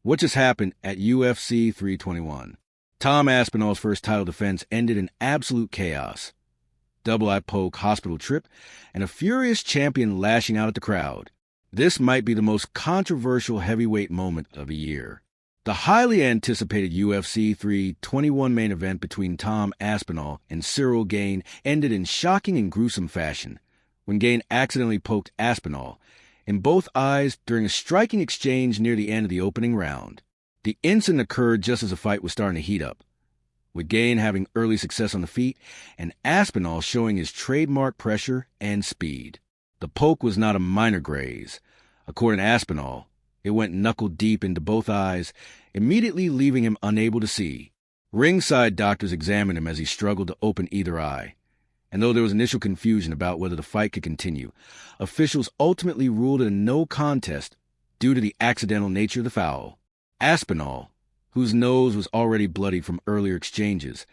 What just happened at UFC 321? Tom Aspinall's first title defense ended in absolute chaos. Double eye poke, hospital trip, and a furious champion lashing out at the crowd. This might be the most controversial heavyweight moment of the year. The highly anticipated UFC 321 main event between Tom Aspinall and Ciryl Gane ended in shocking and gruesome fashion when Gane accidentally poked Aspinall in both eyes during a striking exchange near the end of the opening round. The incident occurred just as the fight was starting to heat up, with Gane having early success on the feet and Aspinall showing his trademark pressure and speed. The poke was not a minor graze. According to Aspinall, it went knuckle deep into both eyes, immediately leaving him unable to see. Ringside doctors examined him as he struggled to open either eye. And though there was initial confusion about whether the fight could continue, officials ultimately ruled it a no contest due to the accidental nature of the foul. Aspinall, whose nose was already bloody from earlier exchanges,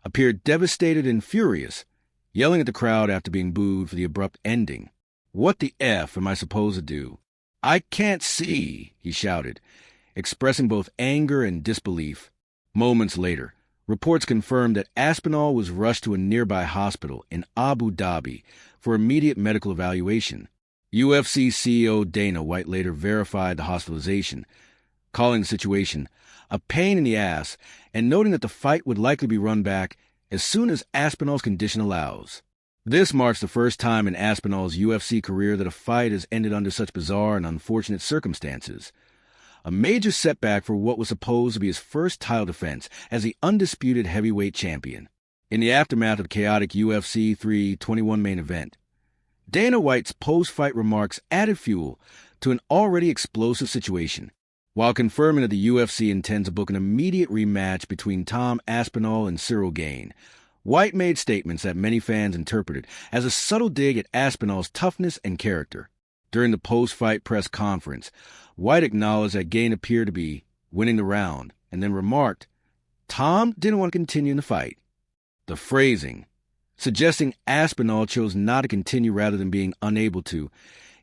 appeared devastated and furious, yelling at the crowd after being booed for the abrupt ending. "What the F am I supposed to do? I can't see," he shouted, expressing both anger and disbelief. Moments later, reports confirmed that Aspinall was rushed to a nearby hospital in Abu Dhabi for immediate medical evaluation. UFC CEO Dana White later verified the hospitalization, calling the situation a pain in the ass and noting that the fight would likely be run back as soon as Aspinall's condition allows. This marks the first time in Aspinall's UFC career that a fight has ended under such bizarre and unfortunate circumstances. A major setback for what was supposed to be his first title defense as the undisputed heavyweight champion. In the aftermath of the chaotic UFC 321 main event, Dana White's post-fight remarks added fuel to an already explosive situation. While confirming that the UFC intends to book an immediate rematch between Tom Aspinall and Ciryl Gane, White made statements that many fans interpreted as a subtle dig at Aspinall's toughness and character. During the post-fight press conference, White acknowledged that Gane appeared to be winning the round, and then remarked, "Tom didn't want to continue in the fight." The phrasing, suggesting Aspinall chose not to continue rather than being unable to,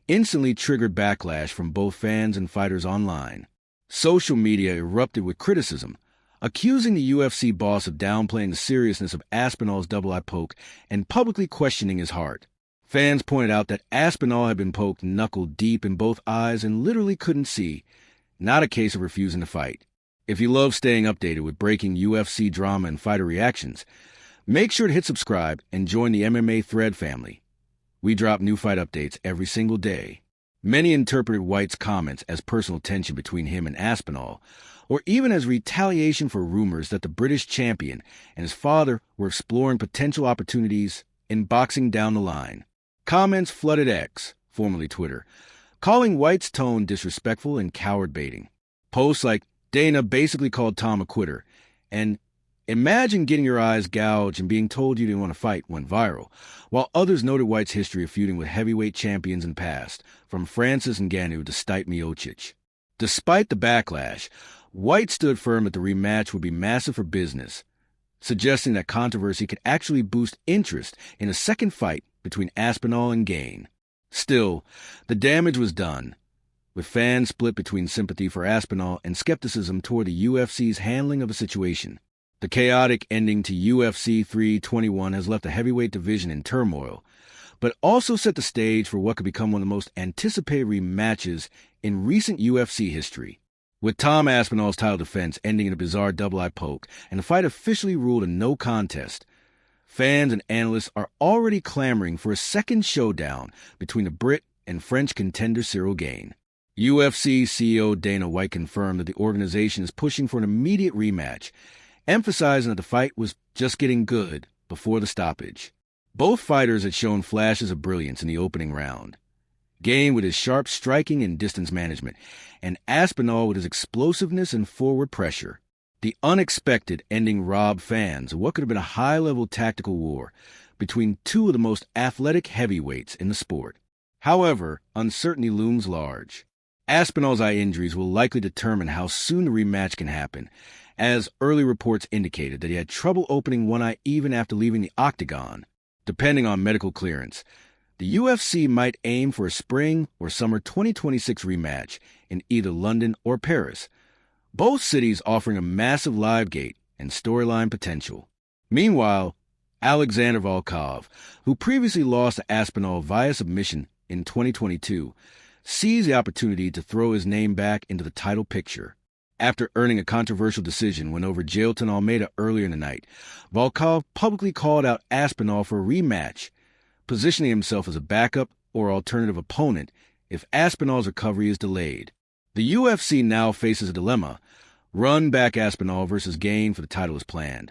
instantly triggered backlash from both fans and fighters online. Social media erupted with criticism, accusing the UFC boss of downplaying the seriousness of Aspinall's double-eye poke and publicly questioning his heart. Fans pointed out that Aspinall had been poked knuckle deep in both eyes and literally couldn't see, not a case of refusing to fight. If you love staying updated with breaking UFC drama and fighter reactions, make sure to hit subscribe and join the MMA Thread family. We drop new fight updates every single day. Many interpreted White's comments as personal tension between him and Aspinall, or even as retaliation for rumors that the British champion and his father were exploring potential opportunities in boxing down the line. Comments flooded X, formerly Twitter, calling White's tone disrespectful and coward-baiting. Posts like "Dana basically called Tom a quitter," and "Imagine getting your eyes gouged and being told you didn't want to fight" went viral, while others noted White's history of feuding with heavyweight champions in the past, from Francis Ngannou to Stipe Miocic. Despite the backlash, White stood firm that the rematch would be massive for business, suggesting that controversy could actually boost interest in a second fight between Aspinall and Gane. Still, the damage was done, with fans split between sympathy for Aspinall and skepticism toward the UFC's handling of the situation. The chaotic ending to UFC 321 has left the heavyweight division in turmoil, but also set the stage for what could become one of the most anticipated rematches in recent UFC history. With Tom Aspinall's title defense ending in a bizarre double-eye poke and the fight officially ruled a no contest, fans and analysts are already clamoring for a second showdown between the Brit and French contender Ciryl Gane. UFC CEO Dana White confirmed that the organization is pushing for an immediate rematch, emphasizing that the fight was just getting good before the stoppage. Both fighters had shown flashes of brilliance in the opening round. Gane with his sharp striking and distance management, and Aspinall with his explosiveness and forward pressure. The unexpected ending robbed fans of what could have been a high-level tactical war between two of the most athletic heavyweights in the sport. However, uncertainty looms large. Aspinall's eye injuries will likely determine how soon the rematch can happen, as early reports indicated that he had trouble opening one eye even after leaving the octagon. Depending on medical clearance, the UFC might aim for a spring or summer 2026 rematch in either London or Paris, both cities offering a massive live gate and storyline potential. Meanwhile, Alexander Volkov, who previously lost to Aspinall via submission in 2022, seized the opportunity to throw his name back into the title picture. After earning a controversial decision win over Jailton Almeida earlier in the night, Volkov publicly called out Aspinall for a rematch, positioning himself as a backup or alternative opponent if Aspinall's recovery is delayed. The UFC now faces a dilemma: run back Aspinall versus Gane for the title as planned,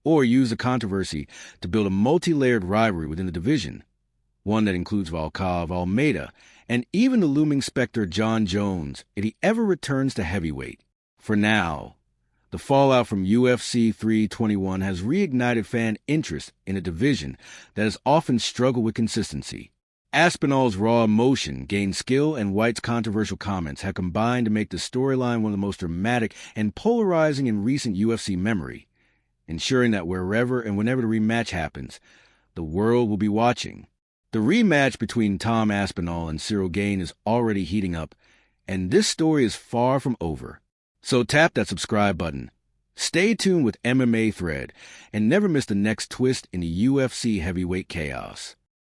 or use the controversy to build a multi-layered rivalry within the division, one that includes Volkov, Almeida, and even the looming specter John Jones if he ever returns to heavyweight. For now, the fallout from UFC 321 has reignited fan interest in a division that has often struggled with consistency. Aspinall's raw emotion, Gane's skill, and White's controversial comments have combined to make the storyline one of the most dramatic and polarizing in recent UFC memory, ensuring that wherever and whenever the rematch happens, the world will be watching. The rematch between Tom Aspinall and Ciryl Gane is already heating up, and this story is far from over. So tap that subscribe button. Stay tuned with MMA Thread and never miss the next twist in the UFC heavyweight chaos.